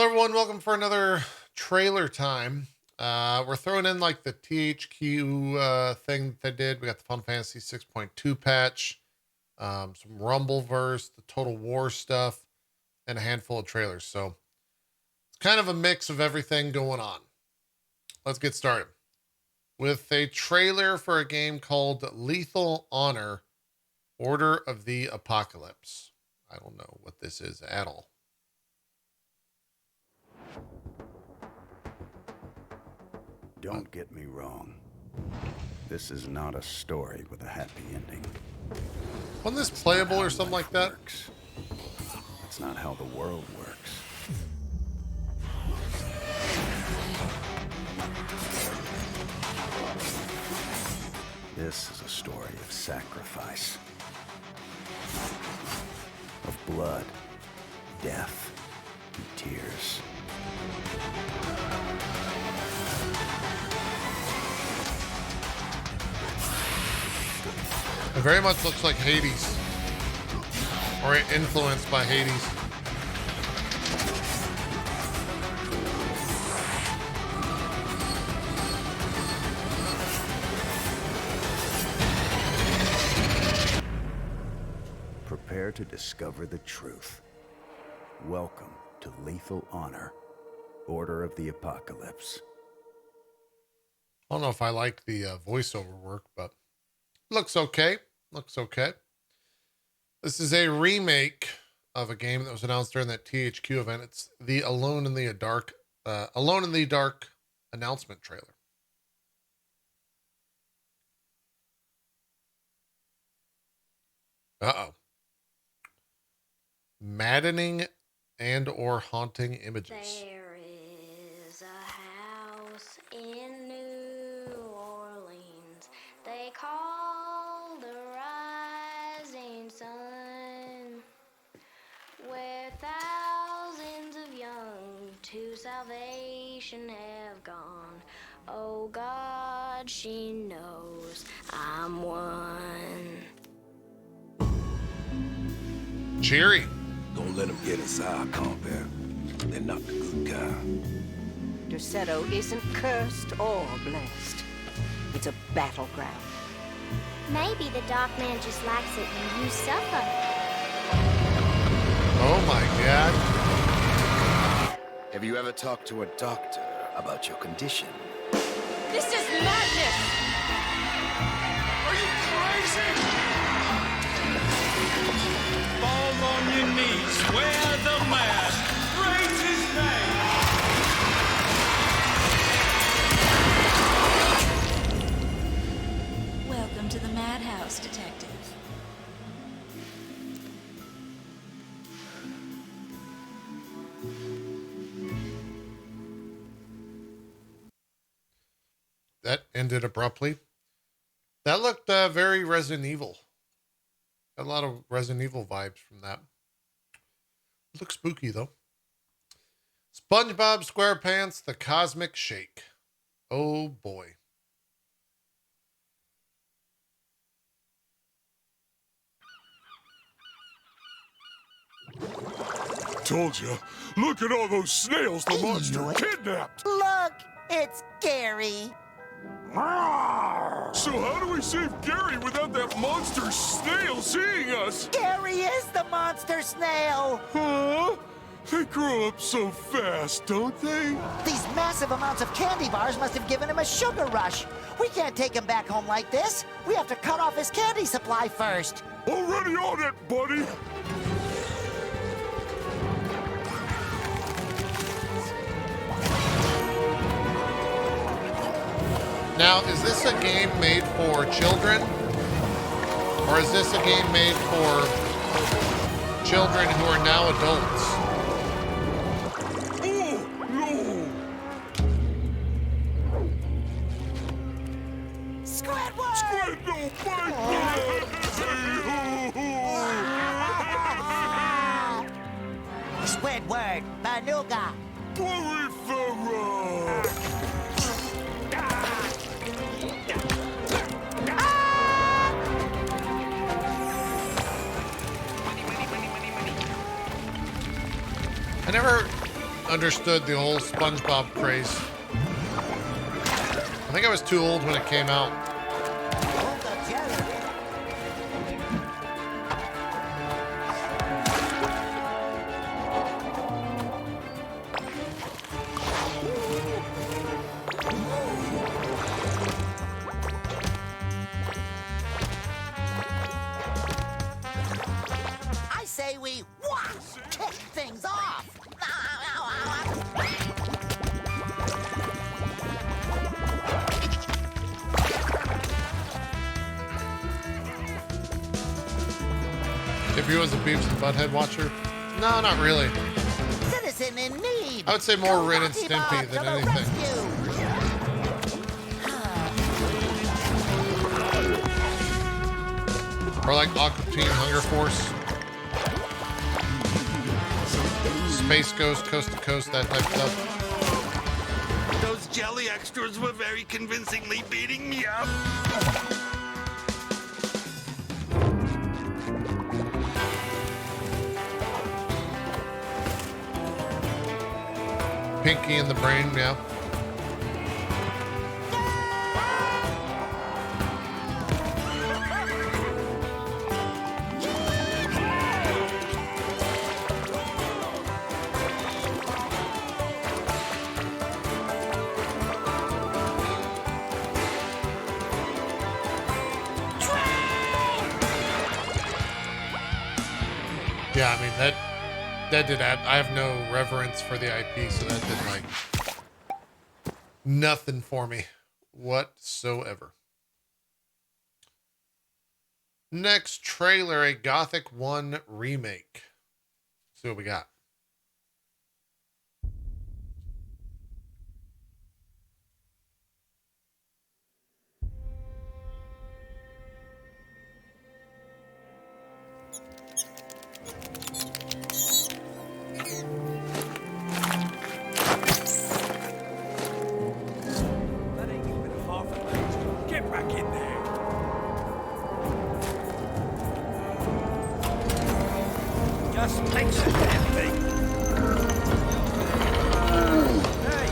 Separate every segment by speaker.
Speaker 1: Hello everyone, welcome for another trailer time. We're throwing in like the THQ thing that they did. We got the Final Fantasy 6.2 patch, some Rumbleverse, the Total War stuff, and a handful of trailers. So it's kind of a mix of everything going on. Let's get started with a trailer for a game called Lethal Honor, Order of the Apocalypse. I don't know what this is at all.
Speaker 2: Don't get me wrong. This is not a story with a happy ending.
Speaker 1: Wasn't this playable or something like that?
Speaker 2: Works. That's not how the world works. This is a story of sacrifice. Of blood, death, and tears.
Speaker 1: It very much looks like Hades, or influenced by Hades.
Speaker 2: Prepare to discover the truth. Welcome to Lethal Honor, Order of the Apocalypse.
Speaker 1: I don't know if I like the voiceover work, but looks okay. Looks okay. This is a remake of a game that was announced during that THQ event. It's the Alone in the Dark announcement trailer. Uh-oh. Maddening and or haunting images.
Speaker 3: There is a house in New Orleans they call the Rising Sun, where thousands of young to salvation have gone. Oh God, she knows I'm one.
Speaker 1: Cheery.
Speaker 4: Don't let them get inside, Compare. They're not the good kind.
Speaker 5: Derceto isn't cursed or blessed. It's a battleground.
Speaker 3: Maybe the Dark Man just likes it when you suffer.
Speaker 1: Oh my God.
Speaker 4: Have you ever talked to a doctor about your condition?
Speaker 5: This is madness!
Speaker 6: Are you crazy? Fall on your knees, wear the mask, praise his name.
Speaker 7: Welcome to the Madhouse, Detective.
Speaker 1: That ended abruptly. That looked very Resident Evil. Got a lot of Resident Evil vibes from that. It looks spooky though. SpongeBob SquarePants: The Cosmic Shake. Oh boy.
Speaker 8: Told you. Look at all those snails the monster kidnapped.
Speaker 9: Look, it's Gary.
Speaker 8: So how do we save Gary without that monster snail seeing us?
Speaker 9: Gary is the monster snail.
Speaker 8: Huh? They grow up so fast, don't they?
Speaker 9: These massive amounts of candy bars must have given him a sugar rush. We can't take him back home like this. We have to cut off his candy supply first.
Speaker 8: Already on it, buddy.
Speaker 1: Now, is this a game made for children? Or is this a game made for children who are now adults?
Speaker 8: Oh, no.
Speaker 9: Squidward!
Speaker 8: Squid, no, bite me.
Speaker 9: Squidward, Banuga.
Speaker 8: Porifera.
Speaker 1: I never understood the whole SpongeBob craze. I think I was too old when it came out.
Speaker 9: I say we kick things off.
Speaker 1: If you was a Beavis and Butthead watcher? No, not really.
Speaker 9: Citizen in need.
Speaker 1: I would say more
Speaker 9: Go
Speaker 1: Ren and
Speaker 9: Rocky
Speaker 1: Stimpy
Speaker 9: Bob
Speaker 1: than
Speaker 9: to the
Speaker 1: anything.
Speaker 9: rescue.
Speaker 1: Or like Aqua Teen Hunger Force. Space Ghost, Coast to Coast, that type of stuff.
Speaker 4: Those jelly extras were very convincingly beating me up.
Speaker 1: Pinky in the Brain, yeah. Yeah, I mean, that did add. I have no reverence for the IP, so that did like nothing for me whatsoever. Next trailer, a Gothic 1 remake. See what we got.
Speaker 6: Get back in there. Just fix the damn thing. Hey.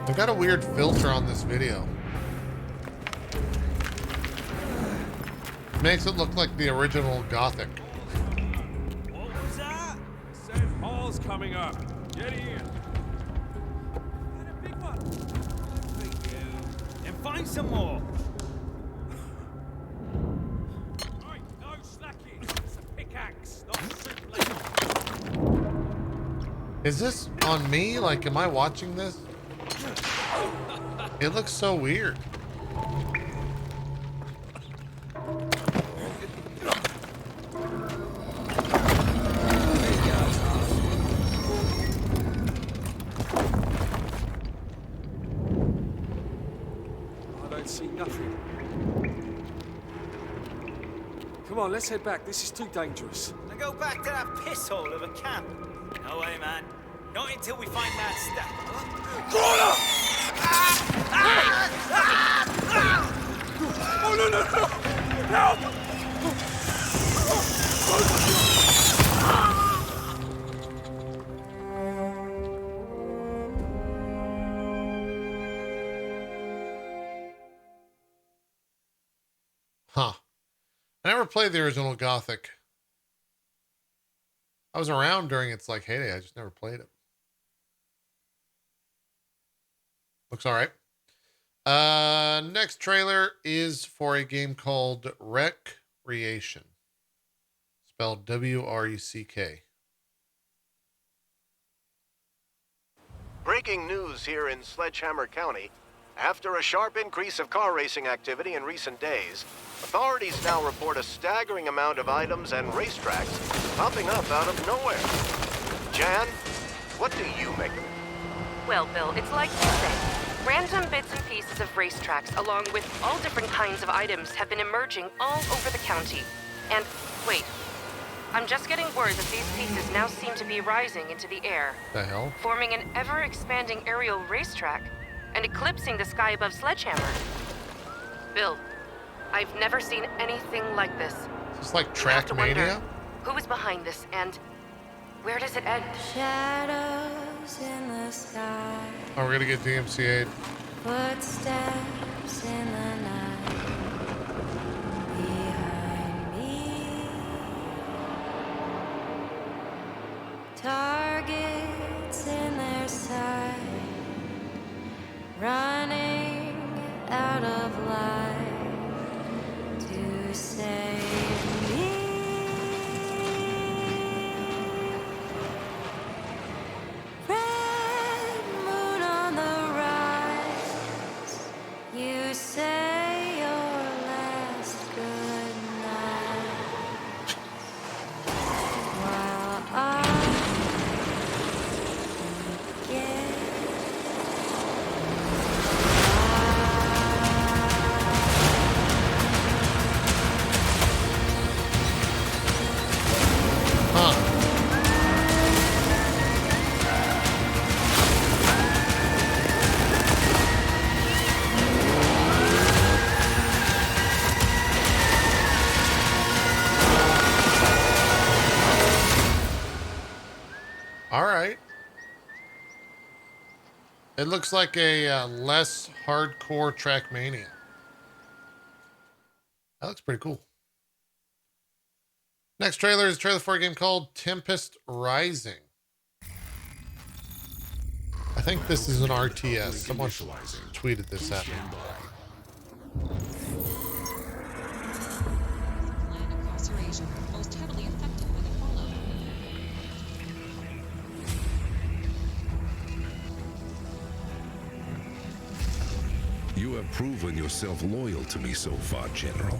Speaker 1: I got a weird filter on this video. Makes it look like the original Gothic.
Speaker 6: What was that? Said Hall's coming up. Get in. Got a big one. Thank you. And find some more. Right, no slacking. It's a pickaxe, not a soup ladle.
Speaker 1: Is this on me? Like, am I watching this? It looks so weird.
Speaker 6: See nothing. Come on, let's head back. This is too dangerous.
Speaker 10: And go back to that piss hole of a camp. No way, man. Not until we find that stuff.
Speaker 6: Corner! Oh, no, no, no! Help!
Speaker 1: Huh. I never played the original Gothic. I was around during its like heyday. I just never played it. Looks all right. Next trailer is for a game called Wreckreation. Spelled W-R-E-C-K.
Speaker 11: Breaking news here in Sledgehammer County. After a sharp increase of car racing activity in recent days, authorities now report a staggering amount of items and racetracks popping up out of nowhere. Jan, what do you make of it?
Speaker 12: Well, Bill, it's like you say. Random bits and pieces of racetracks, along with all different kinds of items, have been emerging all over the county. And, wait, I'm just getting word that these pieces now seem to be rising into the air.
Speaker 1: The hell?
Speaker 12: Forming an ever-expanding aerial racetrack and eclipsing the sky above Sledgehammer. Bill, I've never seen anything like this.
Speaker 1: It's like
Speaker 12: You have to wonder,
Speaker 1: Trackmania.
Speaker 12: who is behind this and where does it end?
Speaker 13: Shadows in the sky.
Speaker 1: Oh, we're gonna get DMCA'd.
Speaker 13: Footsteps in the night. Behind me. Targets in their sight. Running out of life to save me. Red moon on the rise. You say your last goodnight. While I begin.
Speaker 1: All right. It looks like a less hardcore Trackmania. That looks pretty cool. Next trailer is a trailer for a game called Tempest Rising. I think this is an RTS. Someone tweeted this at me.
Speaker 14: Most heavily affected by the fallout.
Speaker 8: You have proven yourself loyal to me so far, General.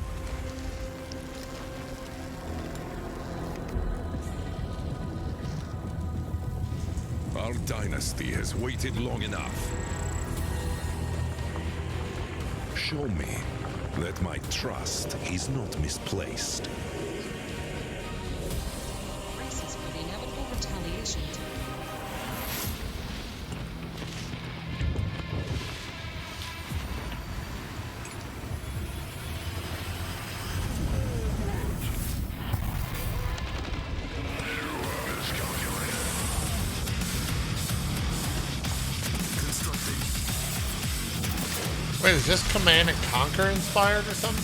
Speaker 8: Our dynasty has waited long enough. Show me that my trust is not misplaced.
Speaker 14: Braces for the inevitable retaliation.
Speaker 1: Wait, is this Command and Conquer inspired or something?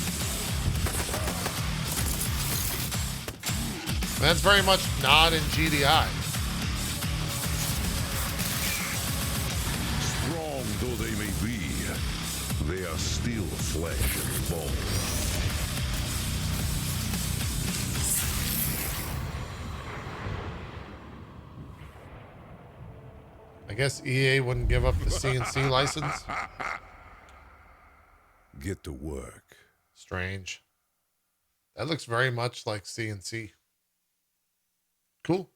Speaker 1: That's very much not in GDI.
Speaker 8: Strong though they may be, they are still flesh and bone.
Speaker 1: I guess EA wouldn't give up the CNC license.
Speaker 8: Get to work.
Speaker 1: Strange. That looks very much like CNC. Cool.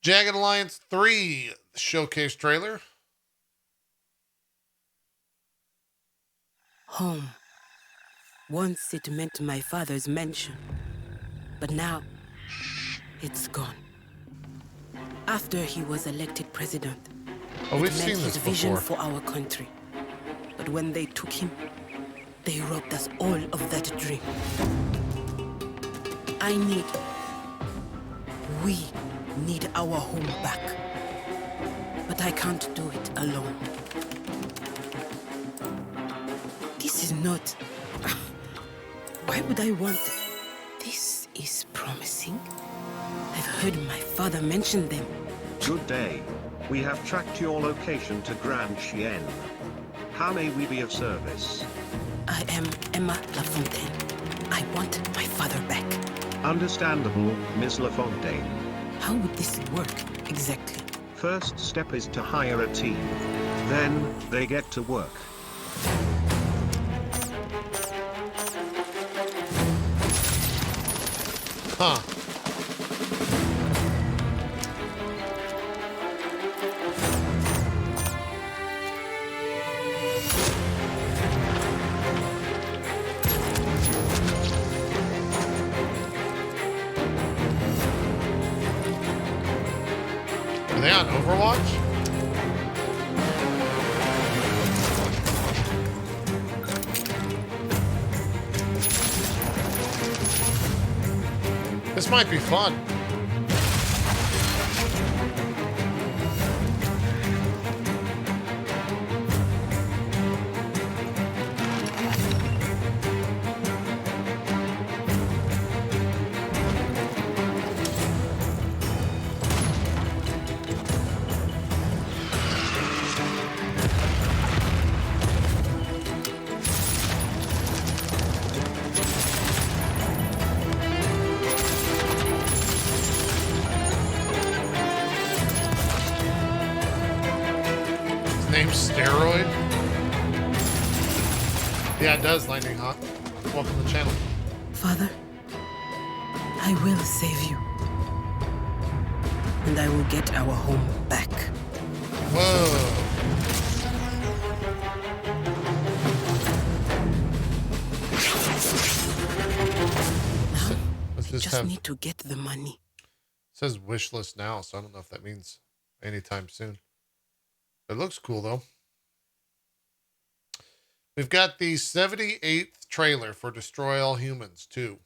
Speaker 1: Jagged Alliance 3 showcase trailer.
Speaker 15: Home. Once it meant my father's mansion, but now it's gone. After he was elected president,
Speaker 1: Oh, we've
Speaker 15: it
Speaker 1: seen
Speaker 15: meant
Speaker 1: this
Speaker 15: his vision
Speaker 1: before.
Speaker 15: for our country. But when they took him, they robbed us all of that dream. We need our home back. But I can't do it alone. This is not... Why would I want it? This is promising. I've heard my father mention them.
Speaker 16: Good day. We have tracked your location to Grand Chien. How may we be of service?
Speaker 15: I am Emma Lafontaine. I want my father back.
Speaker 16: Understandable, Miss LaFontaine.
Speaker 15: How would this work, exactly?
Speaker 16: First step is to hire a team. Then, they get to work.
Speaker 1: Huh. Are they on Overwatch? This might be fun. Steroid? Yeah, it does, Lightning Hawk. Welcome to the channel.
Speaker 15: Father, I will save you. And I will get our home back.
Speaker 1: Whoa.
Speaker 15: Now,
Speaker 1: let's
Speaker 15: we
Speaker 1: just
Speaker 15: need to get the money.
Speaker 1: It says wish list now, so I don't know if that means anytime soon. It looks cool, though. We've got the 78th trailer for Destroy All Humans 2.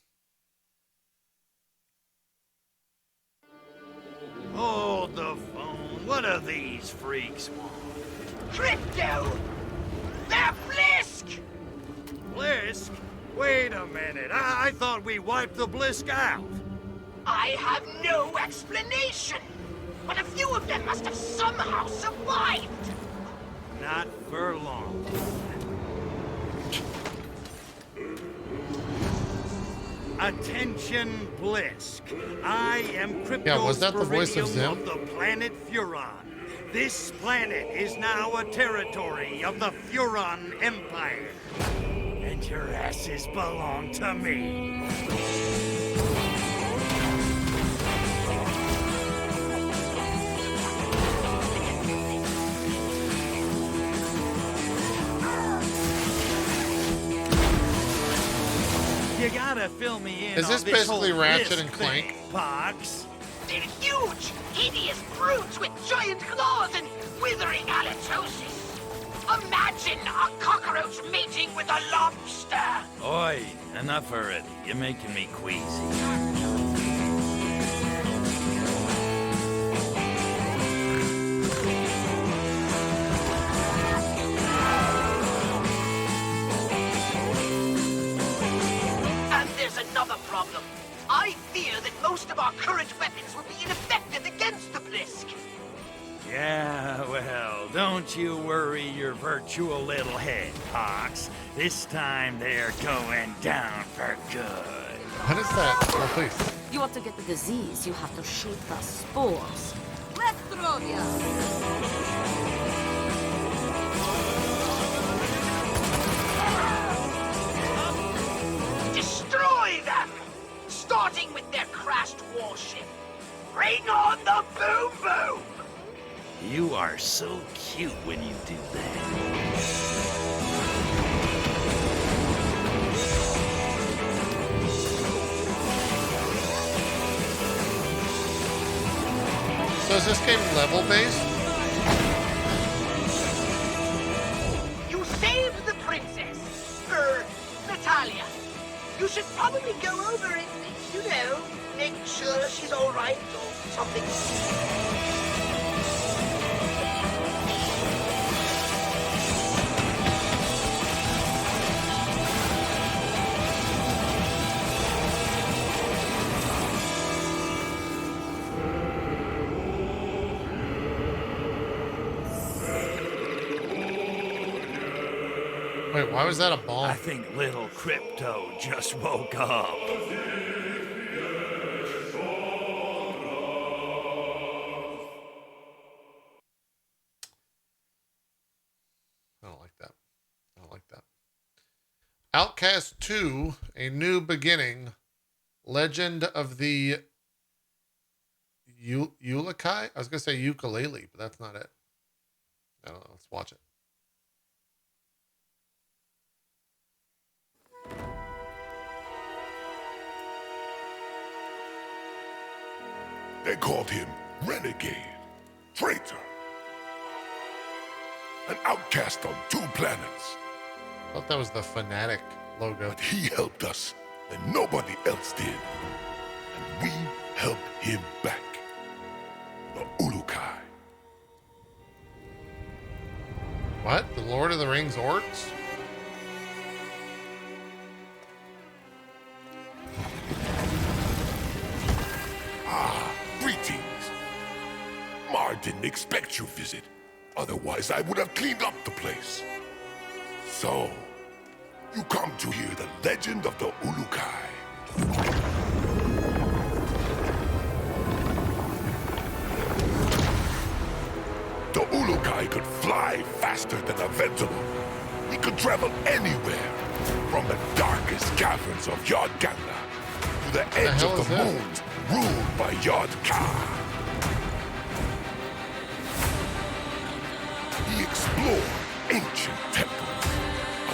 Speaker 17: Hold the phone. What do these freaks want?
Speaker 18: Crypto! They're Blisk!
Speaker 17: Blisk? Wait a minute. I thought we wiped the Blisk out.
Speaker 18: I have no explanation. But a few of them must have somehow survived.
Speaker 17: Not for long. Attention, Blisk. I am Crypto.
Speaker 1: Yeah, was that the voice of Zim?
Speaker 17: Of the planet Furon. This planet is now a territory of the Furon Empire. And your asses belong to me. You gotta fill me in.
Speaker 1: Is this
Speaker 17: on
Speaker 1: basically
Speaker 17: whole
Speaker 1: Ratchet
Speaker 17: Blisk
Speaker 1: and Clank?
Speaker 17: thing, Pox?
Speaker 18: They're huge, hideous brutes with giant claws and withering halitosis. Imagine a cockroach mating with a lobster.
Speaker 17: Oi, enough already. You're making me queasy.
Speaker 18: And there's another problem. I fear that most of our current weapons will be ineffective against the Blisk.
Speaker 17: Yeah, well, don't you worry your virtual little head, Pox. This time they're going down for good.
Speaker 1: What is that? Oh, please.
Speaker 19: You want to get the disease, you have to shoot the spores. Let's throw ya!
Speaker 18: Destroy them! Starting with their crashed warship. Bring on the boom boom!
Speaker 17: You are so cute when you do that.
Speaker 1: So is this game level based?
Speaker 18: You saved the princess. Natalia. You should probably go over and, you know, make sure she's all right or something.
Speaker 1: Wait, why was that a bomb?
Speaker 17: I think little Crypto just woke up.
Speaker 1: I don't like that. I don't like that. Outcast 2, A New Beginning, Legend of the Ulikai? I was going to say ukulele, but that's not it. I don't know. Let's watch it.
Speaker 8: They called him renegade, traitor, an outcast on 2 planets.
Speaker 1: I thought that was the Fanatic logo.
Speaker 8: But he helped us, and nobody else did. and we help him back. The Ulukai.
Speaker 1: What? The Lord of the Rings orcs?
Speaker 8: Greetings. Mar didn't expect your visit. Otherwise, I would have cleaned up the place. So, you come to hear the legend of the Ulukai. The Ulukai could fly faster than a Ventolin. He could travel anywhere, from the darkest caverns of Yodganda to the edge of the moons ruled by Yod-Ka. He explored ancient temples,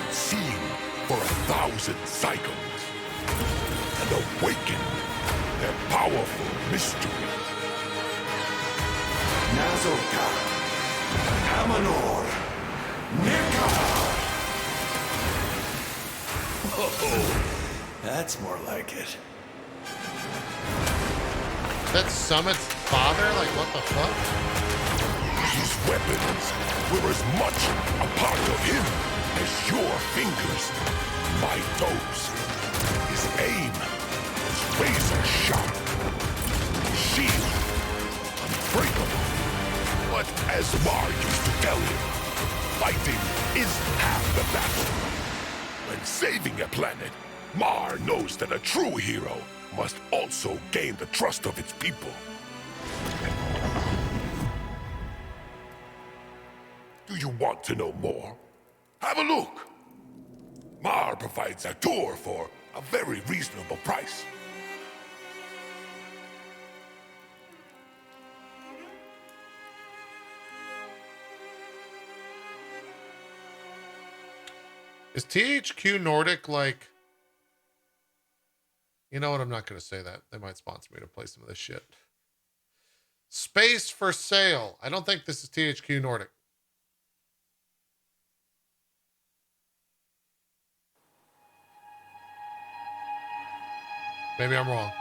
Speaker 8: unseen for 1,000 cycles, and awakened their powerful mysteries.
Speaker 4: Nazorka, Amanor, Nikar. Oh, that's more like it.
Speaker 1: That's Summit's father? Like, what the fuck?
Speaker 8: His weapons were as much a part of him as your fingers, my toes. His aim was razor sharp. Shield, unbreakable. But as Mar used to tell him, fighting is half the battle. When saving a planet, Mar knows that a true hero must also gain the trust of its people. Do you want to know more? Have a look. Mar provides a tour for a very reasonable price.
Speaker 1: Is THQ Nordic like... You know what? I'm not going to say that. They might sponsor me to play some of this shit. Space for Sale. I don't think this is THQ Nordic. Maybe I'm wrong.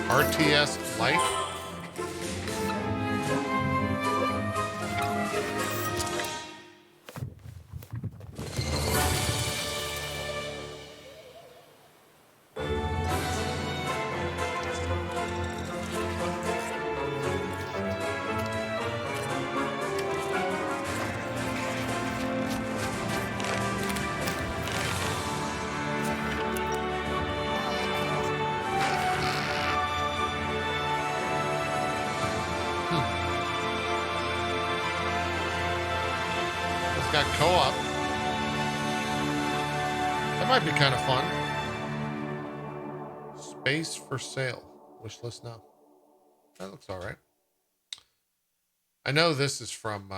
Speaker 1: RTS Life? Got co-op. That might be kind of fun. Space for Sale. Wish list now. That looks all right. I know this is from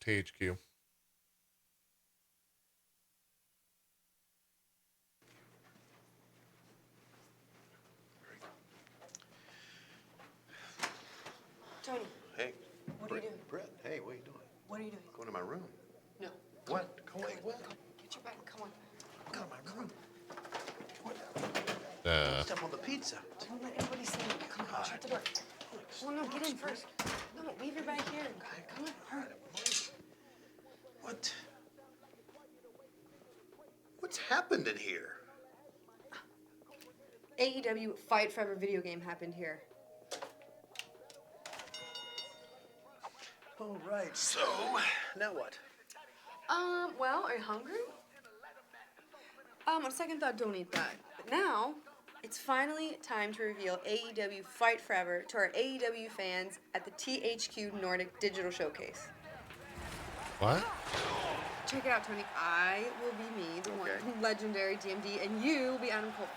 Speaker 1: THQ.
Speaker 20: Tony.
Speaker 11: Hey.
Speaker 20: What are you doing?
Speaker 11: Brett, hey, what are you doing?
Speaker 20: What are you doing?
Speaker 11: Going to my room.
Speaker 20: No.
Speaker 11: What? Come on, what?
Speaker 20: Get your bag. Come on.
Speaker 11: Go to my room.
Speaker 20: Step on the pizza. Don't let anybody see you. Come on, shut the door. Well, no, get in first. No, leave your bag here. Come on, hurry.
Speaker 11: What? What's happened in here?
Speaker 20: AEW Fight Forever video game happened here.
Speaker 11: All right, so now what?
Speaker 20: Well, are you hungry? On second thought, don't eat that. But now, it's finally time to reveal AEW Fight Forever to our AEW fans at the THQ Nordic Digital Showcase.
Speaker 1: What?
Speaker 20: Check it out, Tony. I will be me, the one legendary DMD, and you will be Adam Cole.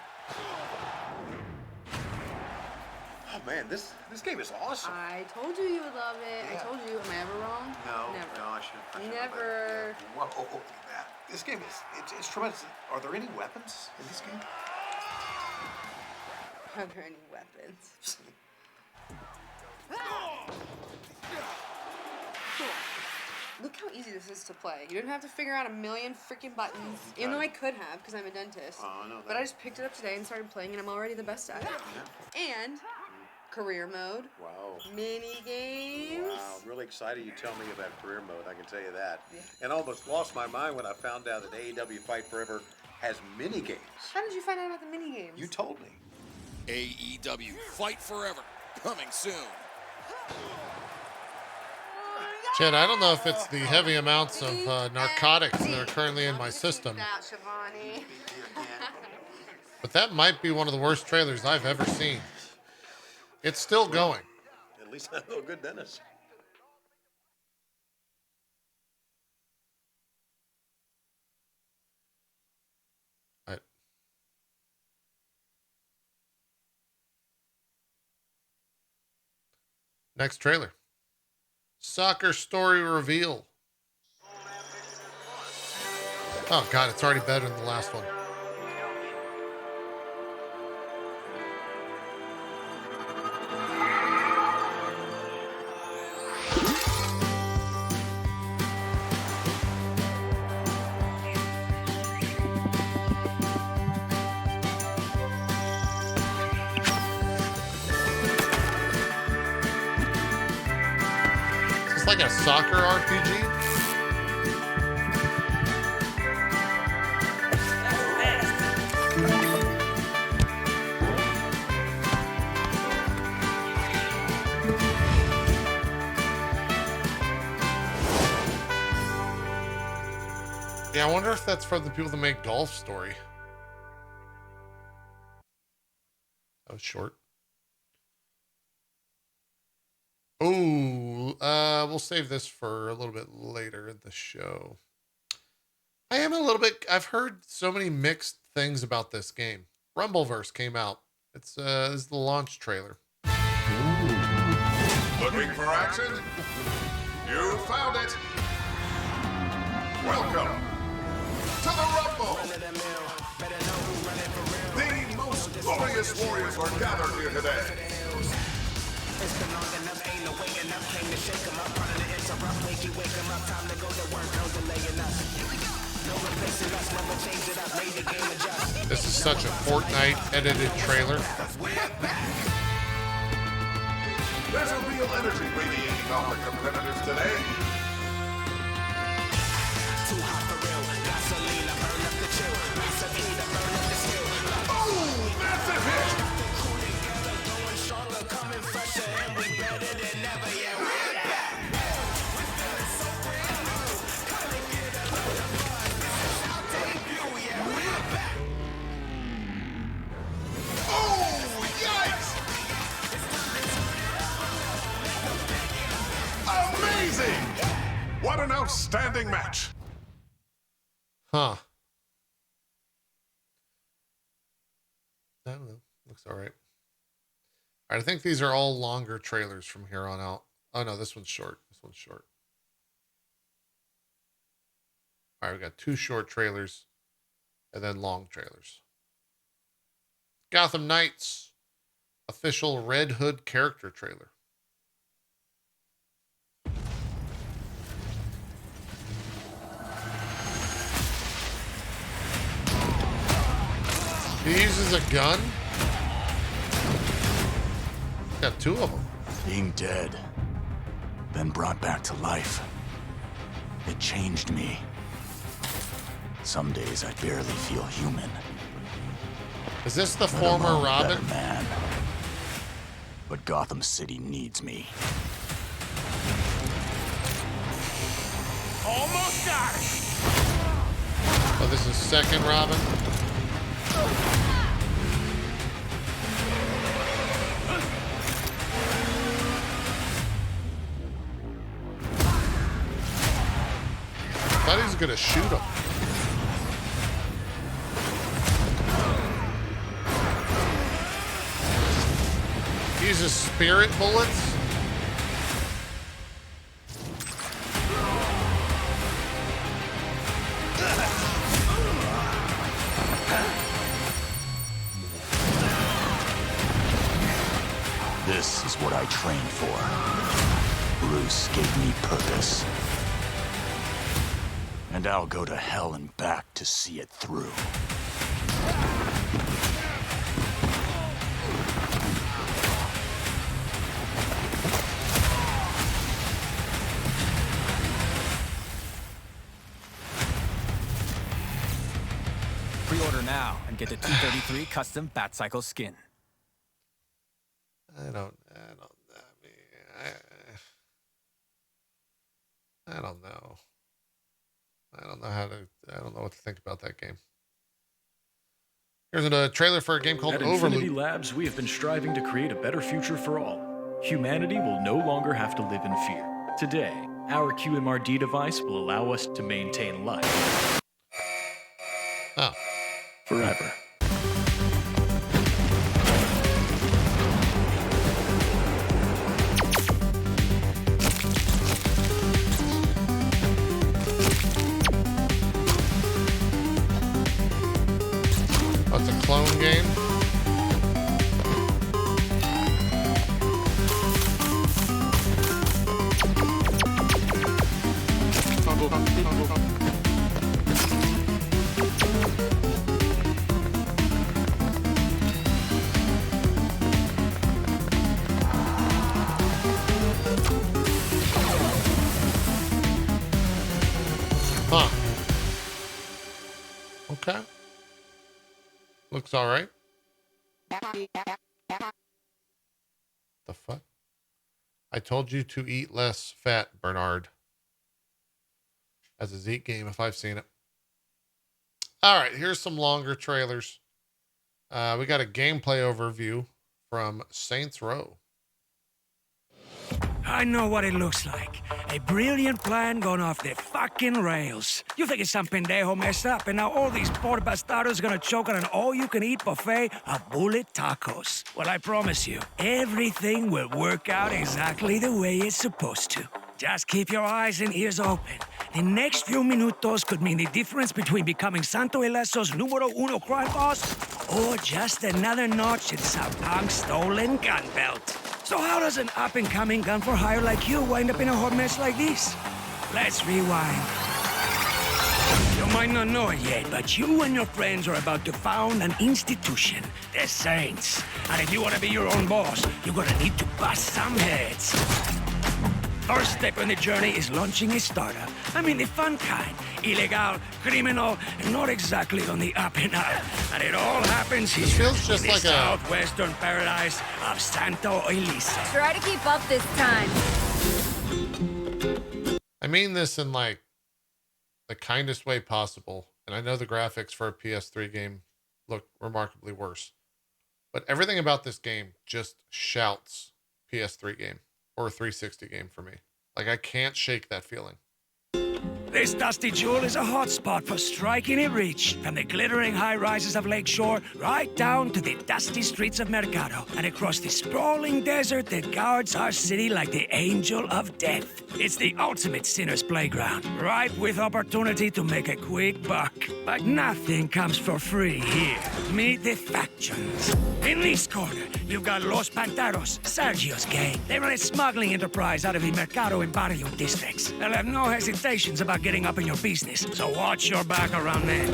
Speaker 21: Oh man, this game is awesome.
Speaker 20: I told you you would love it.
Speaker 21: Yeah.
Speaker 20: I told you. Am I ever wrong?
Speaker 21: No,
Speaker 20: Never.
Speaker 21: no, I should.
Speaker 20: Never.
Speaker 21: Yeah. Whoa, look at that. This game is it's tremendous. Are there any weapons in this game?
Speaker 20: Are there any weapons? Look how easy this is to play. You didn't have to figure out a million freaking buttons, even though I could have because I'm a dentist.
Speaker 21: Oh, I know that.
Speaker 20: But I just picked it up today and started playing, and I'm already the best at it.
Speaker 21: Yeah.
Speaker 20: And career mode.
Speaker 21: Wow.
Speaker 20: Mini games.
Speaker 21: Wow, I'm really excited you tell me about career mode, I can tell you that. Yeah. And almost lost my mind when I found out that AEW Fight Forever has mini games.
Speaker 20: How did you find out about the mini games?
Speaker 21: You told me.
Speaker 22: AEW Fight Forever, coming soon.
Speaker 1: Chad, I don't know if it's the heavy amounts of narcotics that are currently in my system, but that might be one of the worst trailers I've ever seen. It's still going.
Speaker 21: At least I know good Dennis.
Speaker 1: Next trailer. Soccer story reveal. Oh God, it's already better than the last one. It's like a soccer RPG. Yeah, I wonder if that's from the people that make Golf Story. That was short. Oh, we'll save this for a little bit later in the show. I am a little bit, I've heard so many mixed things about this game. Rumbleverse came out. It's this is the launch trailer.
Speaker 8: Looking for action? You found it! Welcome to the Rumble! The most glorious warriors are gathered here today.
Speaker 23: It's been long enough, ain't no way enough. Came to shake 'em up, running to interrupt. Wake em up, time to go to work, no delaying us. No replacing us, never change it up, made the game adjust.
Speaker 1: This is such a Fortnite edited trailer.
Speaker 8: There's a real energy radiating off the competitors today.
Speaker 23: Too hot for real, gasoline, I burn up the chill. Massive heat, I burn up the skill.
Speaker 8: Oh, massive hit!
Speaker 23: Going stronger, coming fresher, and we better than ever, yeah, we're back.
Speaker 8: Oh, yikes! Amazing! What an outstanding match!
Speaker 1: Huh. I don't know. Looks all right. All right, I think these are all longer trailers from here on out. Oh, no, this one's short. This one's short. All right, we got 2 short trailers and then long trailers. Gotham Knights official Red Hood character trailer. He uses a gun? Got 2 of them.
Speaker 2: Being dead, then brought back to life. It changed me. Some days I barely feel human.
Speaker 1: Is this the
Speaker 2: Let
Speaker 1: former
Speaker 2: alone a
Speaker 1: Robin?
Speaker 2: better man. But Gotham City needs me.
Speaker 23: Almost got it.
Speaker 1: Oh, this is second Robin? I thought he was gonna shoot him. uses spirit bullets.
Speaker 2: This is what I trained for. Bruce gave me purpose. And I'll go to hell and back to see it through.
Speaker 3: Pre-order now and get the 233 custom Batcycle skin.
Speaker 1: I don't know. I don't know what to think about that game. Here's a trailer for a game called
Speaker 5: At
Speaker 1: Overlook.
Speaker 5: Infinity Labs, we have been striving to create a better future for all. Humanity will no longer have to live in fear. Today, our QMRD device will allow us to maintain life.
Speaker 1: Oh.
Speaker 5: Forever.
Speaker 1: That's a clone game. Huh. Okay. Looks all right. The fuck? I told you to eat less fat, Bernard. As a Zeke game, if I've seen it. All right, here's some longer trailers. We got a gameplay overview from Saints Row.
Speaker 7: I know what it looks like. A brilliant plan gone off the fucking rails. You think it's some pendejo messed up, and now all these poor bastardos gonna choke on an all-you-can-eat buffet of bullet tacos. Well, I promise you, everything will work out exactly the way it's supposed to. Just keep your eyes and ears open. The next few minutos could mean the difference between becoming Santo Ileso's numero uno crime boss or just another notch in Sapank's stolen gun belt. So how does an up-and-coming gun-for-hire like you wind up in a hot mess like this? Let's rewind. You might not know it yet, but you and your friends are about to found an institution, the Saints. And if you want to be your own boss, you're gonna need to bust some heads. First step in the journey is launching a startup. I mean the fun kind. Illegal, criminal, and not exactly on the up and up. And it all happens here
Speaker 1: feels just
Speaker 7: in the
Speaker 1: like
Speaker 7: southwestern paradise of Santo Ileso.
Speaker 19: Try to keep up this time.
Speaker 1: I mean this in like the kindest way possible. And I know the graphics for a PS3 game look remarkably worse. But everything about this game just shouts PS3 game or a 360 game for me. Like I can't shake that feeling.
Speaker 7: This dusty jewel is a hotspot for striking it rich, from the glittering high-rises of Lakeshore right down to the dusty streets of Mercado and across the sprawling desert that guards our city like the angel of death. It's the ultimate sinner's playground, ripe with opportunity to make a quick buck. But nothing comes for free here. Meet the factions. In this corner, you've got Los Panteros, Sergio's gang. They run a smuggling enterprise out of the Mercado and Barrio districts. They'll have no hesitations about getting up in your business, so watch your back around them.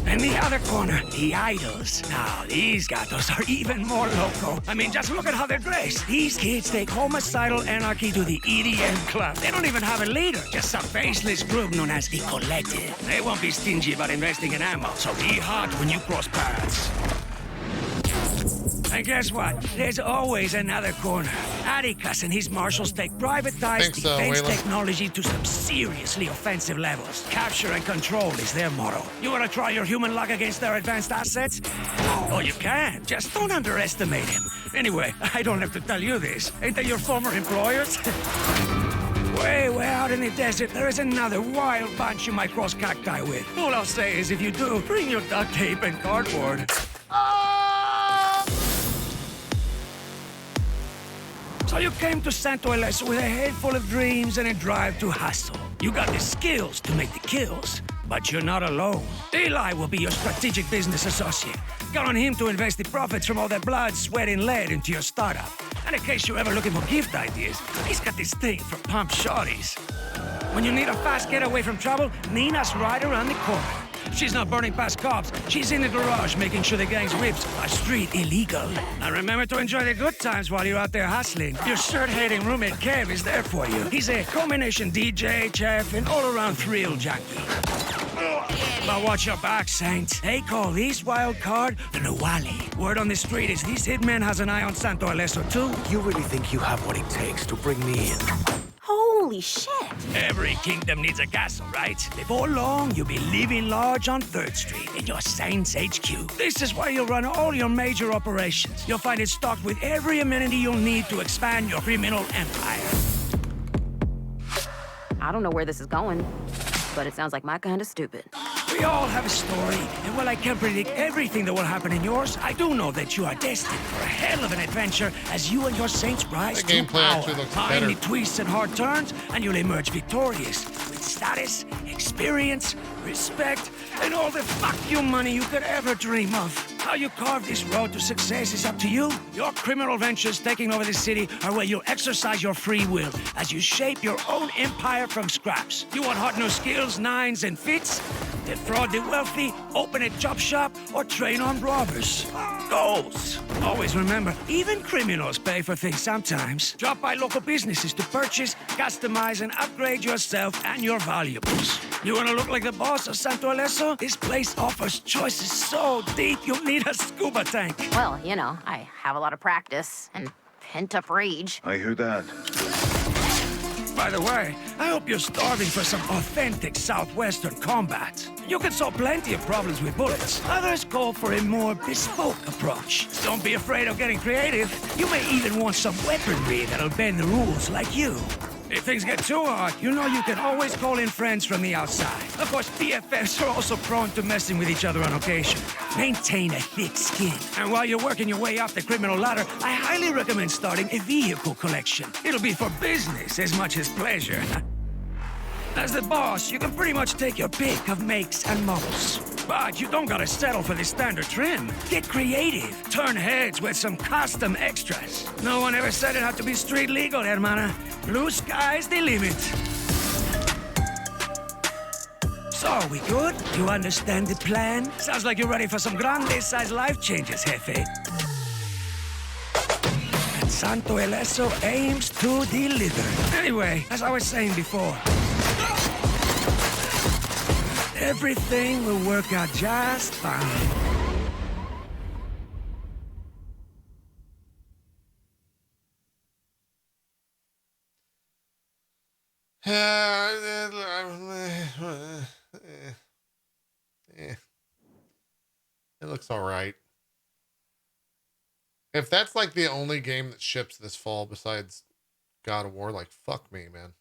Speaker 7: In the other corner, the idols. Now, these gatos are even more loco. I mean, just look at how they're dressed. These kids take homicidal anarchy to the EDM club. They don't even have a leader, just a faceless group known as the Collective. They won't be stingy about investing in ammo, so be hot when you cross paths. And guess what? There's always another corner. Atticus and his marshals take privatized defense technology to some seriously offensive levels. Capture and control is their motto. You want to try your human luck against their advanced assets? Oh, you can. Just don't underestimate him. Anyway, I don't have to tell you this. Ain't they your former employers? Way out in the desert, there is another wild bunch you might cross cacti with. All I'll say is if you do, bring your duct tape and cardboard. So you came to Santo Ileso with a head full of dreams and a drive to hustle. You got the skills to make the kills, but you're not alone. Eli will be your strategic business associate. Count on him to invest the profits from all that blood, sweat, and lead into your startup. And in case you're ever looking for gift ideas, he's got this thing for pump shorties. When you need a fast getaway from trouble, Nina's right around the corner. She's not burning past cops. She's in the garage making sure the gang's whips are street illegal. Now remember to enjoy the good times while you're out there hustling. Your shirt-hating roommate Kev is there for you. He's a combination DJ, chef, and all-around thrill junkie. But watch your back, Saints. They call this wild card the Nawali. Word on the street is this hitman has an eye on Santo Ileso too.
Speaker 6: You really think you have what it takes to bring me in?
Speaker 19: Holy shit!
Speaker 7: Every kingdom needs a castle, right? Before long, you'll be living large on 3rd Street in your Saints HQ. This is where you'll run all your major operations. You'll find it stocked with every amenity you'll need to expand your criminal empire.
Speaker 19: I don't know where this is going, but it sounds like my kind of stupid.
Speaker 7: We all have a story, and while I can't predict everything that will happen in yours, I do know that you are destined for a hell of an adventure as you and your Saints rise to power. Find the twists and hard turns, and you'll emerge victorious with status, experience, respect, and all the fuck you money you could ever dream of. How you carve this road to success is up to you. Your criminal ventures taking over the city are where you'll exercise your free will as you shape your own empire from scraps. You want hot new skills, nines, and fits? Defraud the wealthy, open a chop shop, or train armed robbers. Goals. Always remember, even criminals pay for things sometimes. Drop by local businesses to purchase, customize, and upgrade yourself and your valuables. You want to look like the boss of Santo Ileso? This place offers choices so deep you'll need a scuba tank.
Speaker 19: Well, you know, I have a lot of practice and pent-up rage.
Speaker 16: I hear that.
Speaker 7: By the way, I hope you're starving for some authentic Southwestern combat. You can solve plenty of problems with bullets. Others call for a more bespoke approach. Don't be afraid of getting creative. You may even want some weaponry that'll bend the rules like you. If things get too hard, you know you can always call in friends from the outside. Of course, BFFs are also prone to messing with each other on occasion. Maintain a thick skin. And while you're working your way up the criminal ladder, I highly recommend starting a vehicle collection. It'll be for business as much as pleasure. As the boss, you can pretty much take your pick of makes and models. But you don't gotta settle for the standard trim. Get creative. Turn heads with some custom extras. No one ever said it had to be street legal, hermana. Blue sky's the limit. So, we good? You understand the plan? Sounds like you're ready for some grande-sized life changes, jefe. And Santo Ileso aims to deliver. Anyway, as I was saying before, everything will work out just fine.
Speaker 1: It looks all right. If that's like the only game that ships this fall besides God of War, like, fuck me, man.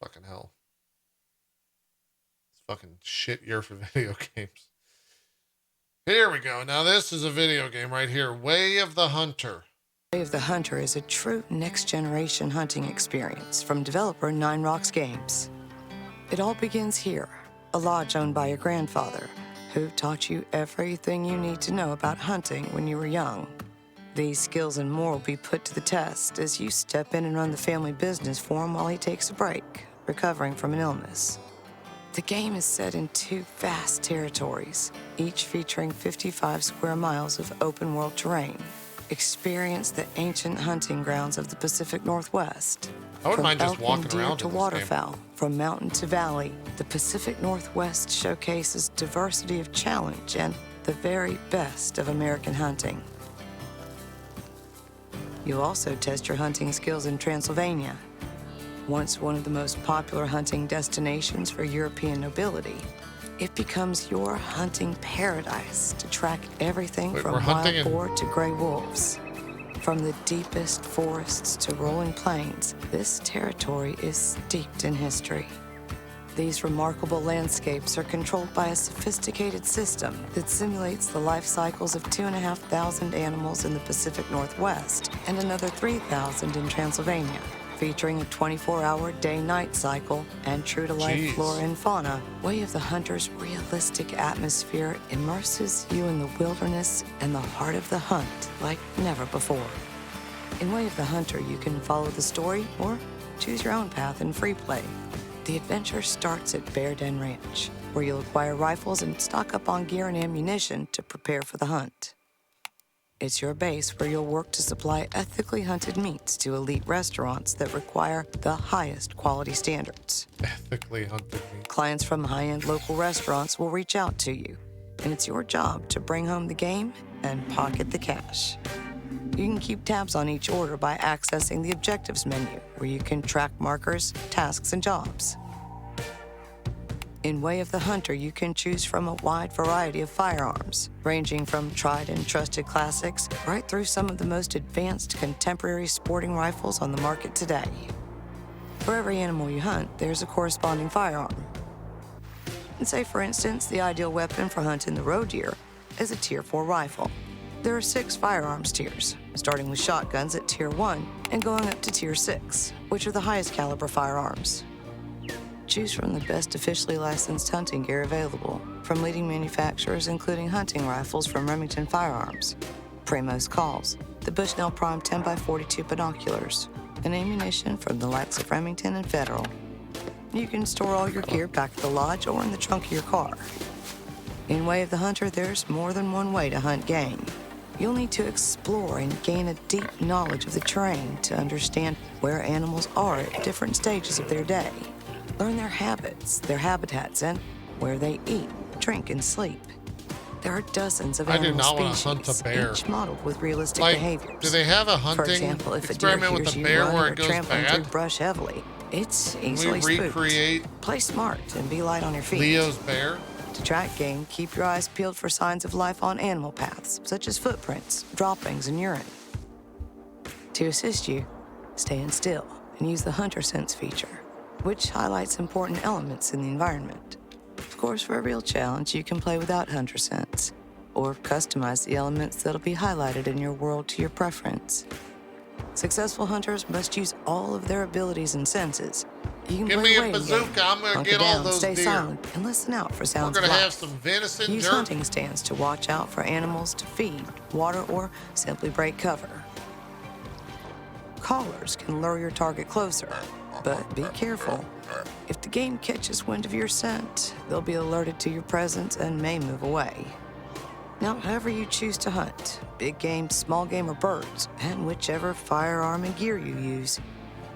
Speaker 1: Fucking hell. It's fucking shit year for video games. Here we go. Now this is a video game right here. Way of the Hunter.
Speaker 9: Way of the Hunter is a true next-generation hunting experience from developer Nine Rocks Games. It all begins here, a lodge owned by your grandfather, who taught you everything you need to know about hunting when you were young. These skills and more will be put to the test as you step in and run the family business for him while he takes a break, recovering from an illness. The game is set in 2 vast territories, each featuring 55 square miles of open-world terrain. Experience the ancient hunting grounds of the Pacific Northwest.
Speaker 1: I wouldn't
Speaker 9: From
Speaker 1: mind just
Speaker 9: elk and
Speaker 1: walking
Speaker 9: deer
Speaker 1: around
Speaker 9: to
Speaker 1: in this
Speaker 9: waterfowl,
Speaker 1: game.
Speaker 9: from mountain to valley, the Pacific Northwest showcases diversity of challenge and the very best of American hunting. You'll also test your hunting skills in Transylvania, once one of the most popular hunting destinations for European nobility. It becomes your hunting paradise to track everything from wild boar to gray wolves. From the deepest forests to rolling plains, this territory is steeped in history. These remarkable landscapes are controlled by a sophisticated system that simulates the life cycles of 2,500 animals in the Pacific Northwest and another 3,000 in Transylvania, featuring a 24-hour day-night cycle and true-to-life flora and fauna. Way of the Hunter's realistic atmosphere immerses you in the wilderness and the heart of the hunt like never before. In Way of the Hunter, you can follow the story or choose your own path in free play. The adventure starts at Bear Den Ranch, where you'll acquire rifles and stock up on gear and ammunition to prepare for the hunt. It's your base where you'll work to supply ethically hunted meats to elite restaurants that require the highest quality standards.
Speaker 1: Ethically hunted meat.
Speaker 9: Clients from high-end local restaurants will reach out to you, and it's your job to bring home the game and pocket the cash. You can keep tabs on each order by accessing the Objectives menu, where you can track markers, tasks, and jobs. In Way of the Hunter, you can choose from a wide variety of firearms, ranging from tried and trusted classics right through some of the most advanced contemporary sporting rifles on the market today. For every animal you hunt, there's a corresponding firearm. And say, for instance, the ideal weapon for hunting the roe deer is a Tier 4 rifle. There are 6 firearms tiers, starting with shotguns at Tier 1 and going up to Tier 6, which are the highest caliber firearms. Choose from the best officially licensed hunting gear available, from leading manufacturers including hunting rifles from Remington Firearms, Primos Calls, the Bushnell Prime 10x42 binoculars, and ammunition from the likes of Remington and Federal. You can store all your gear back at the lodge or in the trunk of your car. In Way of the Hunter, there's more than one way to hunt game. You'll need to explore and gain a deep knowledge of the terrain to understand where animals are at different stages of their day. Learn their habits, their habitats, and where they eat, drink, and sleep. There are dozens of animal
Speaker 1: not want to
Speaker 9: species,
Speaker 1: hunt a bear.
Speaker 9: each modeled with realistic
Speaker 1: Like,
Speaker 9: behaviors.
Speaker 1: do they have a hunting
Speaker 9: For example, if a deer
Speaker 1: experiment with
Speaker 9: hears
Speaker 1: a
Speaker 9: you
Speaker 1: bear
Speaker 9: run
Speaker 1: where
Speaker 9: or
Speaker 1: it goes
Speaker 9: trampling
Speaker 1: bad?
Speaker 9: through brush heavily, it's
Speaker 1: Can
Speaker 9: easily
Speaker 1: we recreate
Speaker 9: spooked. Play smart and be light on your feet.
Speaker 1: Leo's bear?
Speaker 9: To track game, keep your eyes peeled for signs of life on animal paths, such as footprints, droppings, and urine. To assist you, stand still and use the Hunter Sense feature, which highlights important elements in the environment. Of course, for a real challenge, you can play without Hunter Sense, or customize the elements that'll be highlighted in your world to your preference. Successful hunters must use all of their abilities and senses. You can
Speaker 1: Give
Speaker 9: play
Speaker 1: me a
Speaker 9: waiting
Speaker 1: bazooka,
Speaker 9: game,
Speaker 1: I'm gonna
Speaker 9: hunker
Speaker 1: get all
Speaker 9: down,
Speaker 1: those
Speaker 9: stay
Speaker 1: deer.
Speaker 9: silent, and listen out for sounds
Speaker 1: We're gonna
Speaker 9: of
Speaker 1: have
Speaker 9: life.
Speaker 1: some venison
Speaker 9: Use
Speaker 1: jerk.
Speaker 9: hunting stands to watch out for animals to feed, water, or simply break cover. Callers can lure your target closer, but be careful. If the game catches wind of your scent, they'll be alerted to your presence and may move away. Now, however you choose to hunt, big game, small game, or birds, and whichever firearm and gear you use,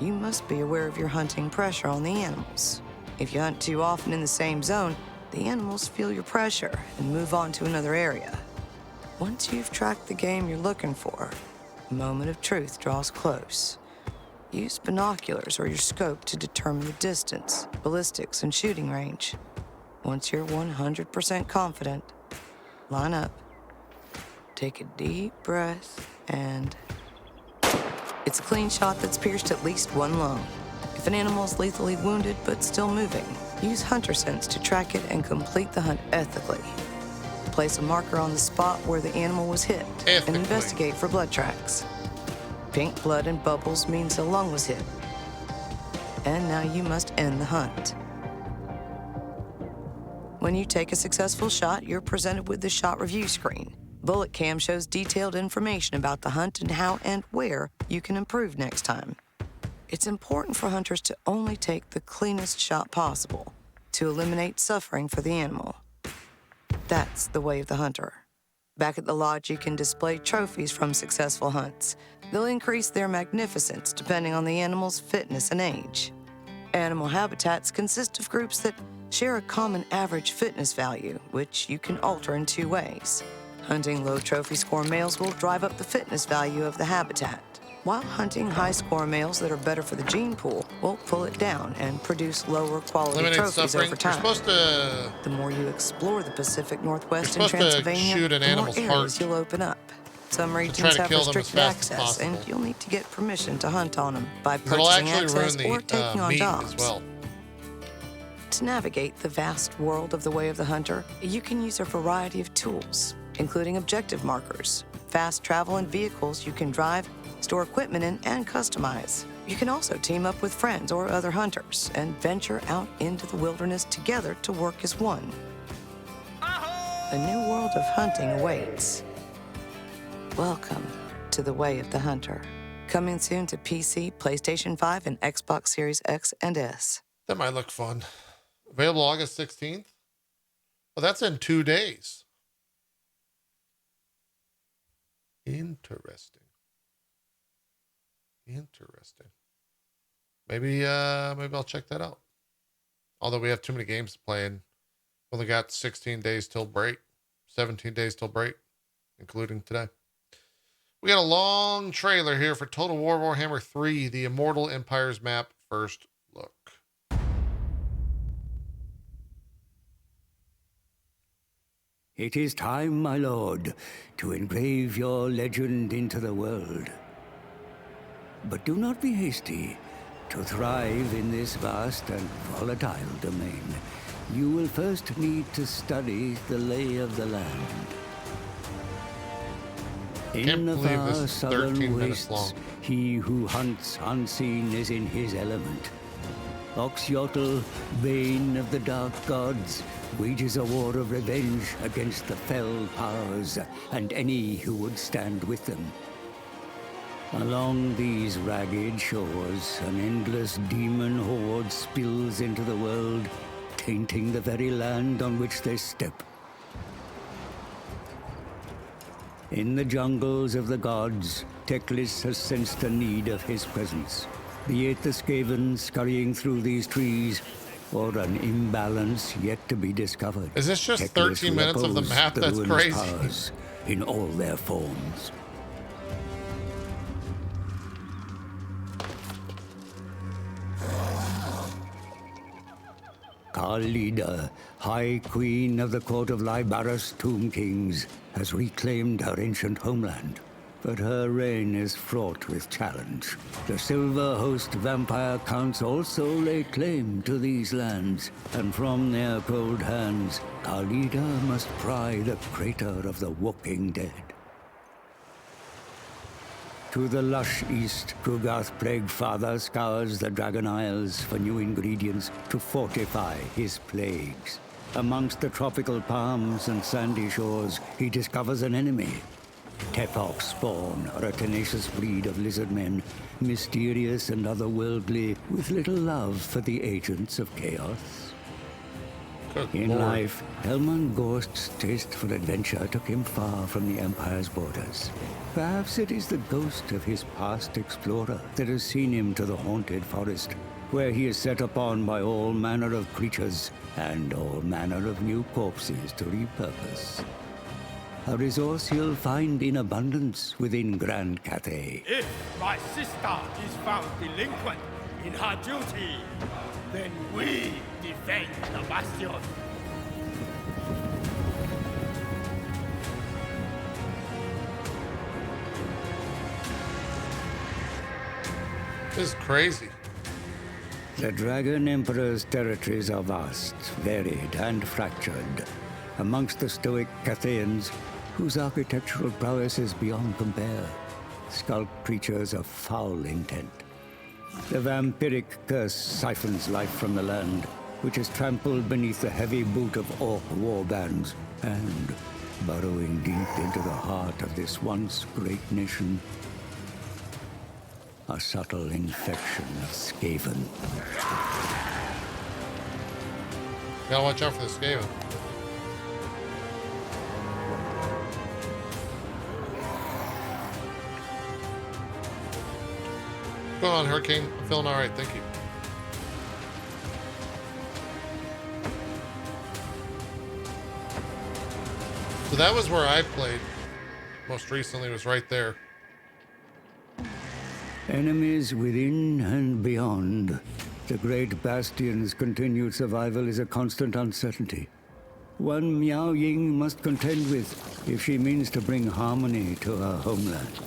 Speaker 9: you must be aware of your hunting pressure on the animals. If you hunt too often in the same zone, the animals feel your pressure and move on to another area. Once you've tracked the game you're looking for, the moment of truth draws close. Use binoculars or your scope to determine the distance, ballistics, and shooting range. Once you're 100% confident, line up, take a deep breath, and it's a clean shot that's pierced at least one lung. If an animal is lethally wounded but still moving, use Hunter Sense to track it and complete the hunt ethically. Place a marker on the spot where the animal was hit and investigate for blood tracks. Pink blood and bubbles means a lung was hit. And now you must end the hunt. When you take a successful shot, you're presented with the shot review screen. Bullet Cam shows detailed information about the hunt and how and where you can improve next time. It's important for hunters to only take the cleanest shot possible to eliminate suffering for the animal. That's the way of the hunter. Back at the lodge, you can display trophies from successful hunts. They'll increase their magnificence depending on the animal's fitness and age. Animal habitats consist of groups that share a common average fitness value, which you can alter in 2 ways. Hunting low trophy score males will drive up the fitness value of the habitat, while hunting high score males that are better for the gene pool will pull it down and produce lower quality
Speaker 1: Eliminate
Speaker 9: trophies
Speaker 1: suffering.
Speaker 9: over time.
Speaker 1: You're supposed to...
Speaker 9: The more you explore the Pacific Northwest
Speaker 1: You're
Speaker 9: and
Speaker 1: supposed to
Speaker 9: Transylvania,
Speaker 1: shoot an
Speaker 9: the more
Speaker 1: animal's
Speaker 9: areas
Speaker 1: heart
Speaker 9: you'll open up. Some
Speaker 1: try
Speaker 9: regions
Speaker 1: to
Speaker 9: have
Speaker 1: kill them as
Speaker 9: restricted
Speaker 1: fast as
Speaker 9: access, and
Speaker 1: possible.
Speaker 9: you'll need to get permission to hunt on them by
Speaker 1: It'll
Speaker 9: purchasing
Speaker 1: actually ruin
Speaker 9: access or
Speaker 1: the
Speaker 9: taking on
Speaker 1: meat
Speaker 9: jobs.
Speaker 1: as well.
Speaker 9: To navigate the vast world of the Way of the Hunter, you can use a variety of tools, including objective markers, fast travel and vehicles you can drive, store equipment in, and customize. You can also team up with friends or other hunters and venture out into the wilderness together to work as one. A new world of hunting awaits. Welcome to the Way of the Hunter. Coming soon to PC, PlayStation 5, and Xbox Series X and S.
Speaker 1: That might look fun. Available August 16th. Well, that's in 2 days. Interesting. Maybe I'll check that out. Although we have too many games to play and only got 16 days till break, 17 days till break, including today. We got a long trailer here for Total War Warhammer 3, the Immortal Empires map. First look.
Speaker 10: It is time, my lord, to engrave your legend into the world. But do not be hasty. To thrive in this vast and volatile domain, you will first need to study the lay of the land. In the far southern wastes, he who hunts unseen is in his element. Oxyotl, bane of the dark gods, wages a war of revenge against the fell powers and any who would stand with them. Along these ragged shores, an endless demon horde spills into the world, tainting the very land on which they step. In the jungles of the gods, Teclis has sensed the need of his presence. Be it the Skaven scurrying through these trees, or an imbalance yet to be discovered.
Speaker 1: Is this just 13 minutes of the map? That's crazy.
Speaker 10: In all their forms. Khalida, High Queen of the Court of Lybaris Tomb Kings, has reclaimed her ancient homeland. But her reign is fraught with challenge. The Silver Host vampire counts also lay claim to these lands, and from their cold hands, Khalida must pry the crater of the walking dead. To the lush east, Kugath Plaguefather scours the Dragon Isles for new ingredients to fortify his plagues. Amongst the tropical palms and sandy shores, he discovers an enemy. Tefok Spawn are a tenacious breed of lizard men, mysterious and otherworldly, with little love for the agents of chaos. In life, Helman Gorst's taste for adventure took him far from the Empire's borders. Perhaps it is the ghost of his past explorer that has seen him to the haunted forest, where he is set upon by all manner of creatures and all manner of new corpses to repurpose. A resource he'll find in abundance within Grand Cathay.
Speaker 12: If my sister is found delinquent in her duty, then we defend the bastion.
Speaker 1: This is crazy.
Speaker 10: The Dragon Emperor's territories are vast, varied, and fractured. Amongst the stoic Cathayans, whose architectural prowess is beyond compare, skulk creatures of foul intent. The vampiric curse siphons life from the land, which is trampled beneath the heavy boot of orc warbands, and, burrowing deep into the heart of this once great nation, a subtle infection of Skaven.
Speaker 1: Gotta watch out for the Skaven. What's going on, Hurricane? I'm feeling all right, thank you. So that was where I played most recently, was right there.
Speaker 10: Enemies within and beyond. The great bastion's continued survival is a constant uncertainty. One Miao Ying must contend with if she means to bring harmony to her homeland.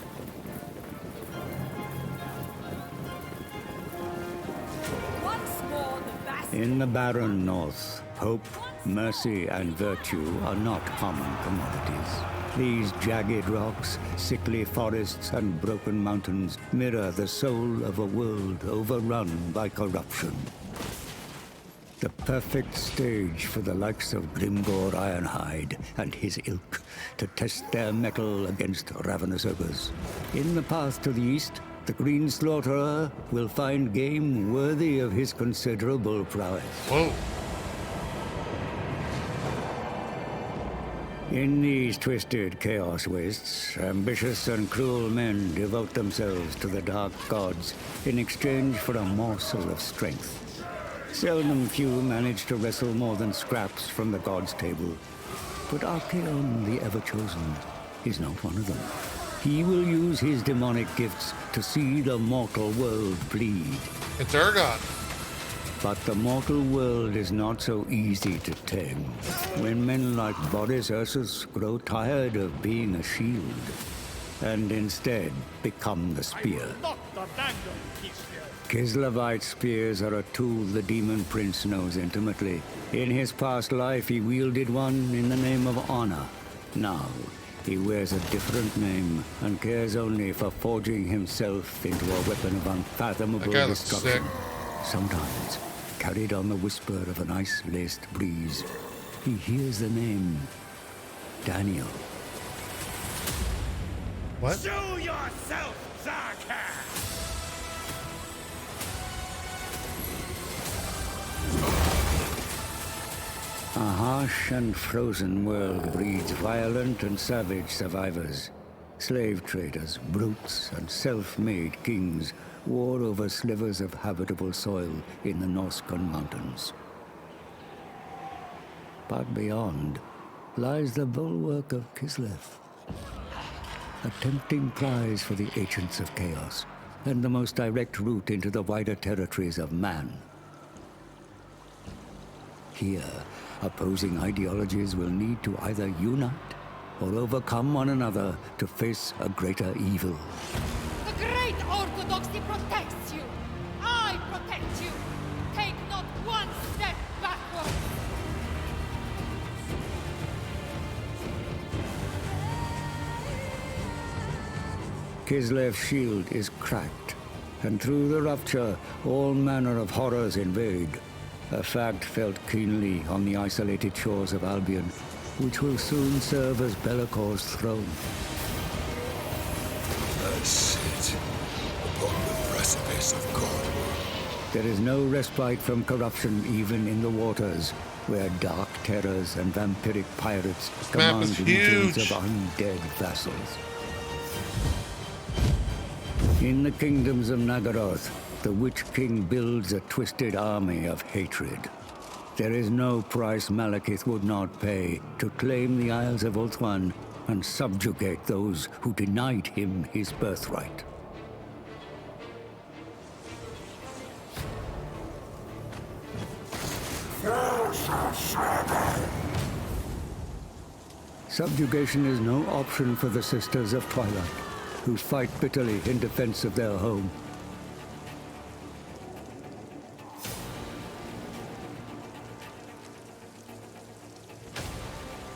Speaker 19: Once more, the
Speaker 10: In the barren north, hope, mercy, and virtue are not common commodities. These jagged rocks, sickly forests, and broken mountains mirror the soul of a world overrun by corruption. The perfect stage for the likes of Grimgor Ironhide and his ilk to test their mettle against ravenous ogres. In the path to the east, the Green Slaughterer will find game worthy of his considerable prowess.
Speaker 1: Whoa.
Speaker 10: In these twisted chaos wastes, ambitious and cruel men devote themselves to the dark gods in exchange for a morsel of strength. Seldom few manage to wrestle more than scraps from the gods' table. But Archaon, the Ever-Chosen, is not one of them. He will use his demonic gifts to see the mortal world bleed.
Speaker 1: It's Ergon.
Speaker 10: But the mortal world is not so easy to tame. When men like Boris Ursus grow tired of being a shield, and instead become the spear. Kislevite spears are a tool the Demon Prince knows intimately. In his past life, he wielded one in the name of honor. Now, he wears a different name and cares only for forging himself into a weapon of unfathomable destruction. Sometimes, carried on the whisper of an ice-laced breeze, he hears the name Daniel.
Speaker 1: What?
Speaker 12: Show yourself, Zarkar!
Speaker 10: A harsh and frozen world breeds violent and savage survivors. Slave traders, brutes, and self-made kings war over slivers of habitable soil in the Norscan mountains. But beyond lies the bulwark of Kislev, a tempting prize for the Agents of Chaos, and the most direct route into the wider territories of man. Here, opposing ideologies will need to either unite or overcome one another to face a greater evil.
Speaker 13: The great Orthodoxy protects you. I protect you. Take not one step backward.
Speaker 10: Kislev's shield is cracked, and through the rupture, all manner of horrors invade. A fact felt keenly on the isolated shores of Albion, which will soon serve as Be'lakor's throne.
Speaker 8: I sit upon the precipice of God.
Speaker 10: There is no respite from corruption even in the waters, where dark terrors and vampiric pirates command legions of undead vassals. In the kingdoms of Nagaroth, the Witch King builds a twisted army of hatred. There is no price Malekith would not pay to claim the Isles of Ulthuan and subjugate those who denied him his birthright. Subjugation is no option for the Sisters of Twilight, who fight bitterly in defense of their home.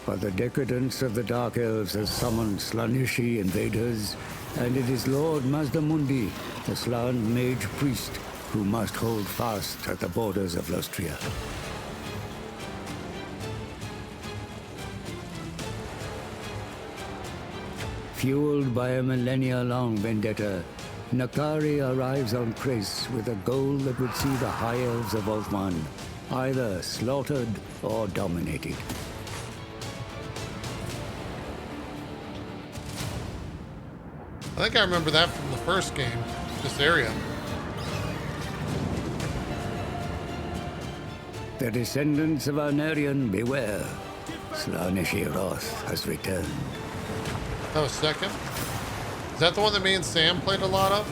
Speaker 10: But the decadence of the Dark Elves has summoned Slaaneshi invaders, and it is Lord Mazdamundi, the Slan mage priest, who must hold fast at the borders of Lostria. Fueled by a millennia-long vendetta, Nakari arrives on Krace with a goal that would see the High Elves of Ulthuan either slaughtered or dominated.
Speaker 1: I think I remember that from the first game, this area.
Speaker 10: The descendants of Arnerian, beware. Slaaneshi Roth has returned.
Speaker 1: That was second. Is that the one that me and Sam played a lot of?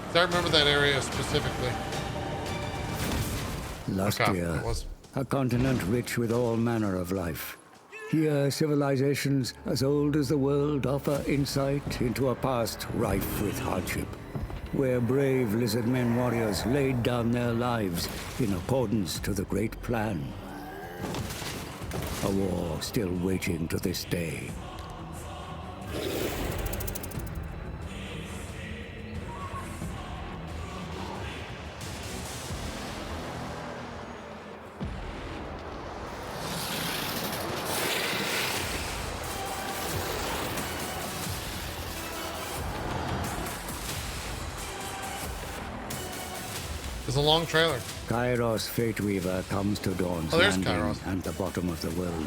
Speaker 1: 'Cause I remember that area specifically.
Speaker 10: Lostria, a continent rich with all manner of life. Here, civilizations as old as the world offer insight into a past rife with hardship. where brave lizardmen warriors laid down their lives in accordance to the great plan. A war still waging to this day.
Speaker 1: It's a long trailer.
Speaker 10: Kairos Fateweaver comes to Dawn's Landing and the bottom of the world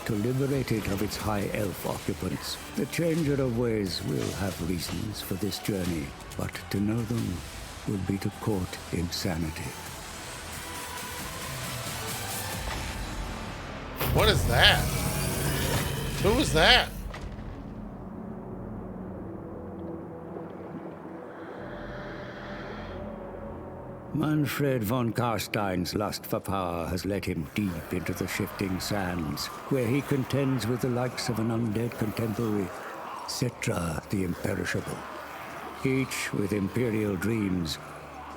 Speaker 10: to liberate it of its high elf occupants. The Changer of Ways will have reasons for this journey, but to know them would be to court insanity.
Speaker 1: What is that? Who was that?
Speaker 10: Manfred von Karstein's lust for power has led him deep into the shifting sands, where he contends with the likes of an undead contemporary, Citra the Imperishable. Each with imperial dreams,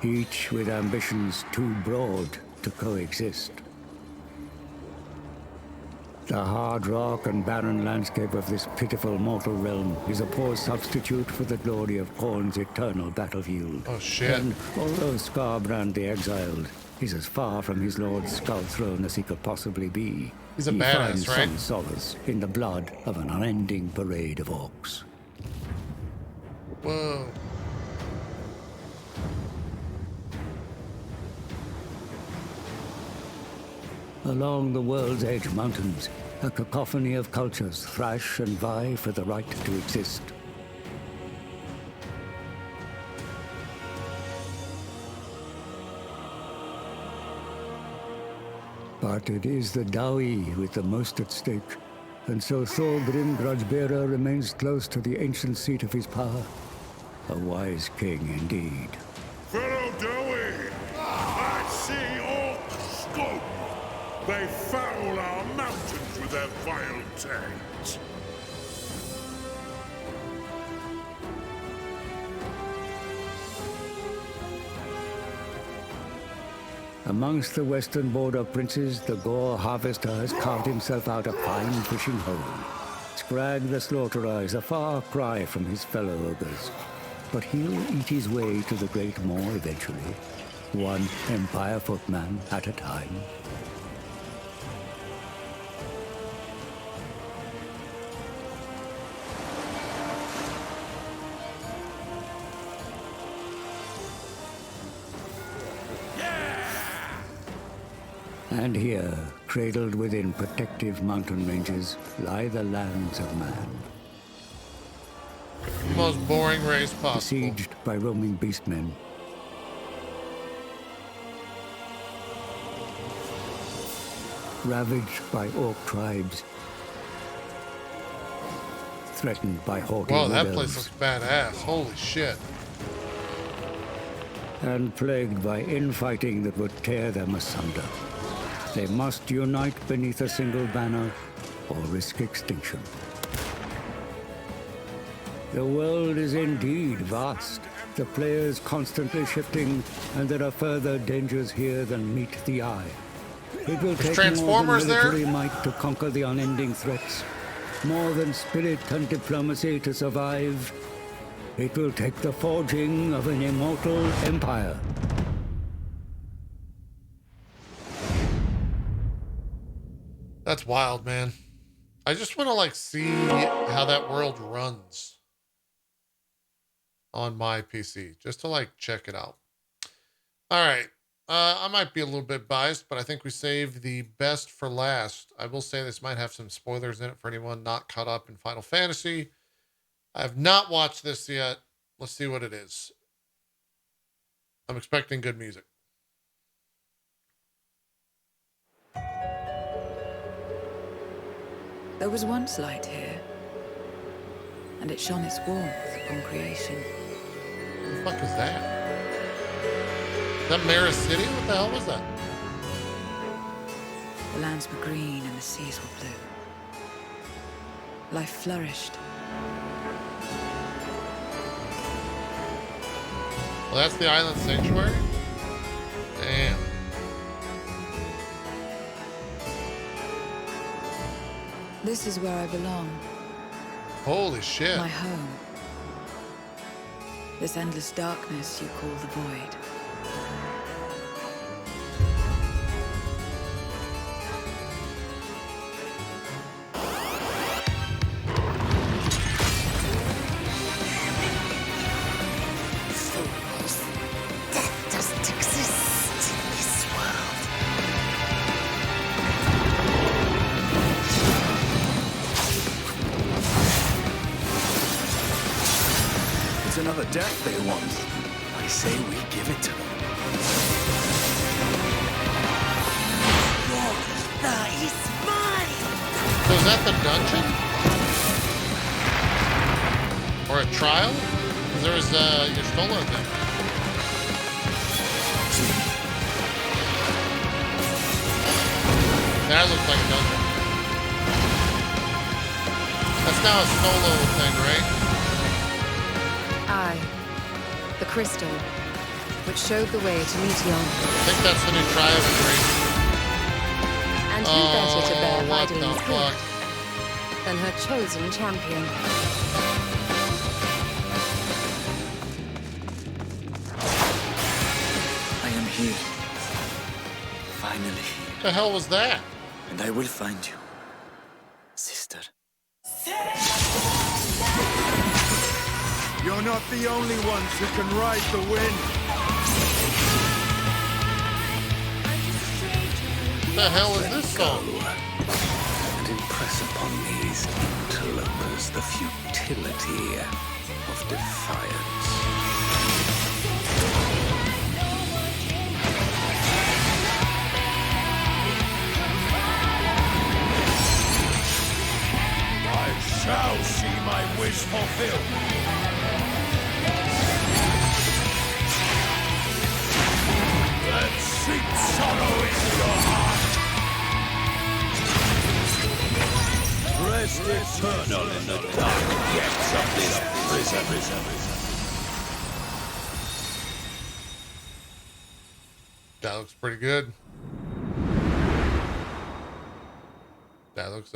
Speaker 10: each with ambitions too broad to coexist. The hard rock and barren landscape of this pitiful mortal realm is a poor substitute for the glory of Khorne's eternal battlefield.
Speaker 1: Oh shit.
Speaker 10: And although Skarbrand the Exiled is as far from his lord's skull throne as he could possibly be,
Speaker 1: he's a
Speaker 10: he
Speaker 1: badass,
Speaker 10: finds
Speaker 1: right?
Speaker 10: some solace in the blood of an unending parade of orcs.
Speaker 1: Whoa.
Speaker 10: Along the world's edge mountains, a cacophony of cultures thrash and vie for the right to exist. But it is the Dawi with the most at stake, and so Thorgrim Grudgebearer remains close to the ancient seat of his power. A wise king indeed.
Speaker 8: Fellow Dowie, I see orcs scope. They foul our mountains with their vile taint.
Speaker 10: Amongst the western border princes, the Gore Harvester has carved himself out a fine fishing hole. Scrag the Slaughterer is a far cry from his fellow ogres, but he'll eat his way to the Great Moor eventually, one Empire footman at a time. And here, cradled within protective mountain ranges, lie the lands of man.
Speaker 1: The most boring race possible.
Speaker 10: Besieged by roaming beastmen. Ravaged by orc tribes. Threatened by haughty
Speaker 1: Whoa, that
Speaker 10: wood
Speaker 1: place
Speaker 10: elves.
Speaker 1: looks badass. Holy shit.
Speaker 10: And plagued by infighting that would tear them asunder. They must unite beneath a single banner or risk extinction. The world is indeed vast, the players constantly shifting, and there are further dangers here than meet the eye. It will take more than
Speaker 1: Transformers there?
Speaker 10: military might to conquer the unending threats, more than spirit and diplomacy to survive. It will take the forging of an immortal empire.
Speaker 1: That's wild, man. I just want to like see how that world runs on my PC, just to like check it out. All right. I might be a little bit biased, but I think we saved the best for last. I will say this might have some spoilers in it for anyone not caught up in Final Fantasy. I have not watched this yet. Let's see what it is. I'm expecting good music.
Speaker 14: There was once light here, and it shone its warmth upon creation.
Speaker 1: What the fuck is that? Is that Mara City? What the hell was that?
Speaker 14: The lands were green and the seas were blue. Life flourished.
Speaker 1: Well, that's the island sanctuary? Damn.
Speaker 14: This is where I belong.
Speaker 1: Holy shit.
Speaker 14: My home. This endless darkness you call the void.
Speaker 19: Death doesn't exist in this world.
Speaker 6: It's another death they want. I say we give it to them.
Speaker 19: That is mine!
Speaker 1: So is that the dungeon? Or a trial? Because there was your solo thing. That looks like a dungeon. That's now a solo thing, right?
Speaker 15: I, the crystal, which showed the way to Meteon.
Speaker 1: I think that's the new trial degree.
Speaker 15: And who better to bear
Speaker 1: what the
Speaker 15: Hydaelyn's
Speaker 1: fuck?
Speaker 15: gift than her chosen champion?
Speaker 6: I am here. Finally here.
Speaker 1: What the hell was that?
Speaker 6: And I will find you, sister.
Speaker 12: You're not the only ones who can ride the wind.
Speaker 1: What the hell is this song?
Speaker 6: And impress upon these interlopers the futility of defiance.
Speaker 12: I shall see my wish fulfilled. Let's seep sorrow into your heart. Rest eternal in the dark depths of this prison.
Speaker 1: That looks pretty good. That looks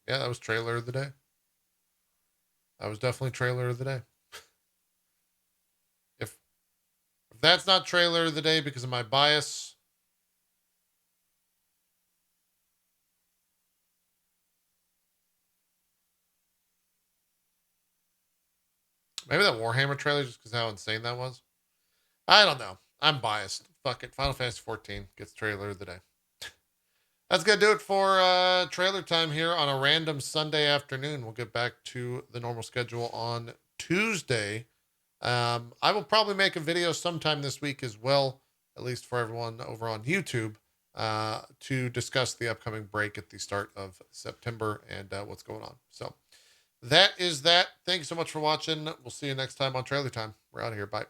Speaker 1: yeah, that was trailer of the day. That was definitely trailer of the day. If that's not trailer of the day because of my bias, maybe that Warhammer trailer just because how insane that was. I don't know. I'm biased. Fuck it. Final Fantasy XIV gets trailer of the day. That's going to do it for trailer time here on a random Sunday afternoon. We'll get back to the normal schedule on Tuesday. I will probably make a video sometime this week as well, at least for everyone over on YouTube, to discuss the upcoming break at the start of September and what's going on. So that is that. Thank you so much for watching. We'll see you next time on Trailer Time. We're out of here. Bye.